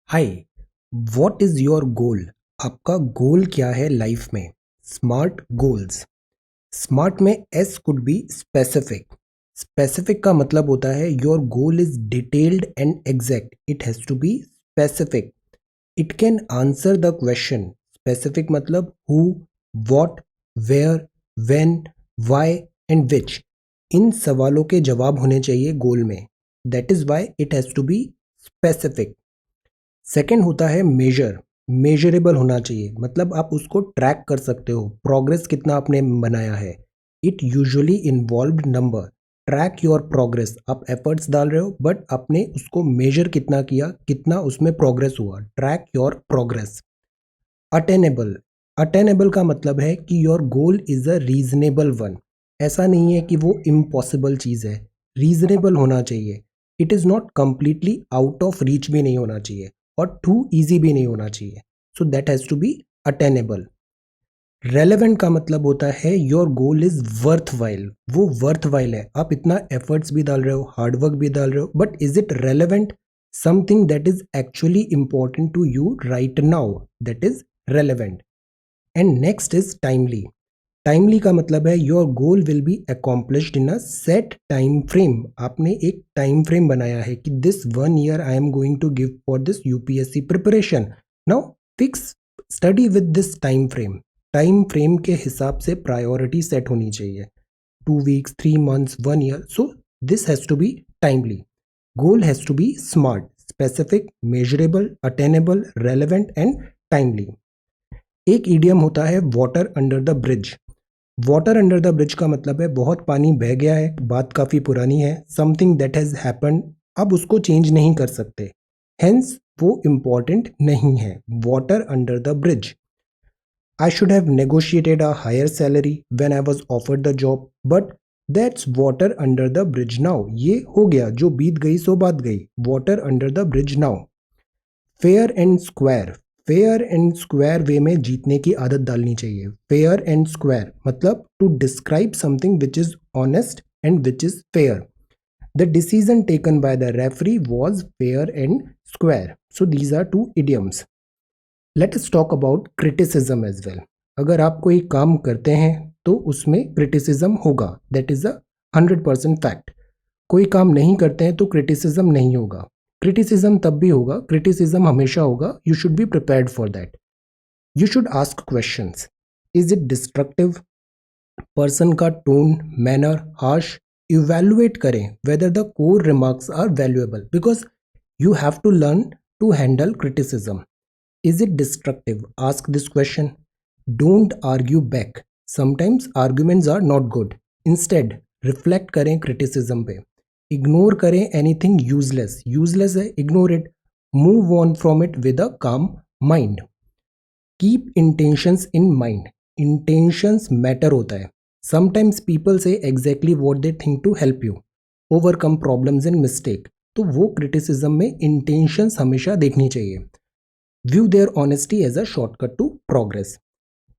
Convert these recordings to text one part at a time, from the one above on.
Hi. What is your goal? आपका goal क्या है लाइफ में? Smart goals. स्मार्ट में S could be specific. Specific का मतलब होता है your goal is detailed and exact. It has to be specific. It can answer the question. Specific मतलब who, what, where, when, why and which. इन सवालों के जवाब होने चाहिए गोल में। That is why it has to be specific. Second होता है मेजर। मेजरेबल होना चाहिए, मतलब आप उसको ट्रैक कर सकते हो, प्रोग्रेस कितना आपने बनाया है। It usually involved number. Track your progress. आप एफर्ट्स डाल रहे हो बट आपने उसको मेजर कितना किया, कितना उसमें प्रोग्रेस हुआ। Track your progress. Attainable. Attainable का मतलब है कि your goal is a reasonable one. ऐसा नहीं है कि वो इम्पॉसिबल चीज़ है, रीजनेबल होना चाहिए। It is not completely out of reach भी नहीं होना चाहिए और टू इजी भी नहीं होना चाहिए। So that has to be attainable. Relevant का मतलब होता है your goal is worthwhile. वो वर्थ वाइल है, आप इतना एफर्ट्स भी डाल रहे हो, हार्डवर्क भी डाल रहे हो, but is it relevant? Something that is actually important to you right now, that is relevant. And next is timely. Timely का मतलब है your goal will be accomplished in a set time frame. आपने एक time frame बनाया है कि this 1 year I am going to give for this UPSC preparation. Now fix study with this time frame. Time frame के हिसाब से priority set होनी चाहिए। 2 weeks, 3 months, 1 year. So this has to be timely. Goal has to be smart, specific, measurable, attainable, relevant and timely. एक idiom होता है water under the bridge. Water under the bridge का मतलब है बहुत पानी बह गया है, बात काफ़ी पुरानी है, समथिंग दैट हैज़ हैपन्ड, अब उसको चेंज नहीं कर सकते, हेंस वो इम्पॉर्टेंट नहीं है। Water under the bridge. I should have negotiated a higher salary when I was offered the job, but that's water under the bridge now. ये हो गया, जो बीत गई सो बात गई। Water under the bridge now. Fair and square. Fair and square way में जीतने की आदत डालनी चाहिए। फेयर एंड स्क्वायर मतलब to describe something which is honest and which is fair. The decision taken by the referee was fair and square. So these are two idioms. Let us talk about criticism as well. अगर आप कोई काम करते हैं तो उसमें criticism होगा, that is a 100% fact. कोई काम नहीं करते हैं तो क्रिटिसिज्म नहीं होगा। क्रिटिसिज्म तब भी होगा, क्रिटिसिज्म हमेशा होगा। You should be prepared for that. You should ask questions. Is it destructive? Person का टोन, मैनर हार्श। इवैल्यूएट करें whether the core remarks are valuable, because you have to learn to handle criticism. Is it destructive? Ask this question. Don't argue back. Sometimes arguments are not good. Instead, reflect करें criticism पे। Ignore करें anything useless. Useless है, ignore it. Move on from it with a calm mind. Keep intentions in mind. Intentions matter होता है। Sometimes people say exactly what they think to help you overcome problems and mistake. तो वो criticism में intentions हमेशा देखनी चाहिए। View their honesty as a shortcut to progress.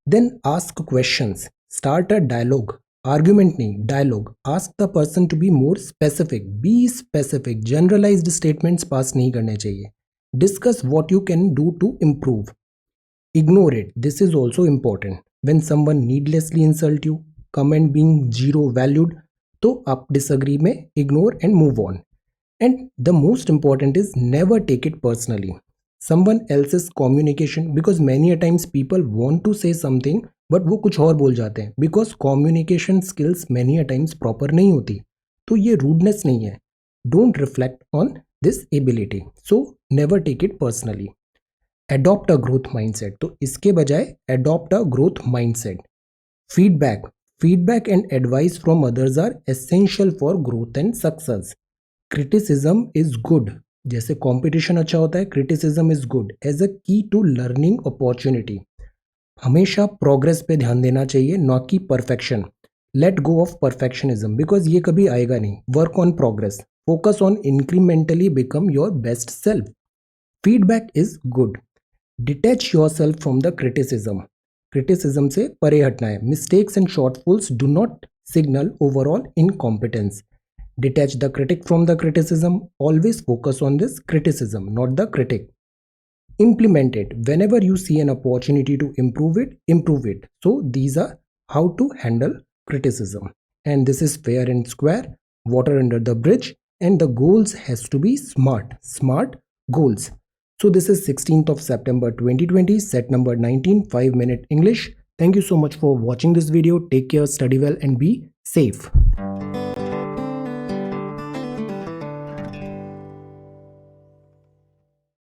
Then ask questions. Start a dialogue. Argument नहीं, dialogue. Ask the person to be more specific. Be specific. Generalised statements pass नहीं करने चाहिए। Discuss what you can do to improve. Ignore it. This is also important. When someone needlessly insult you, comment being zero valued, तो आप disagree में ignore and move on. And the most important is never take it personally. Someone else's communication, because many a times people want to say something but वो कुछ और बोल जाते हैं, because communication skills many a times proper नहीं होती। तो ये rudeness नहीं है। Don't reflect on this ability. So never take it personally. Adopt a growth mindset, तो इसके बजाय adopt a growth mindset. Feedback. Feedback and advice from others are essential for growth and success. Criticism is good. जैसे competition अच्छा होता है, criticism is good as a key to learning opportunity. हमेशा progress पे ध्यान देना चाहिए, ना कि perfection. Let go of perfectionism, because ये कभी आएगा नहीं। Work on progress. Focus on incrementally become your best self. Feedback is good. Detach your self from the criticism. Criticism से परे हटना है। Mistakes and shortfalls do not signal overall incompetence. Detach the critic from the criticism. Always focus on this criticism, not the critic. implement it. Whenever you see an opportunity to improve it. So these are how to handle criticism. And this is fair and square, water under the bridge, and the goals has to be smart goals. So this is 16th of September 2020, set number 19, 5-minute English. Thank you so much for watching this video. Take care, study well, and be safe.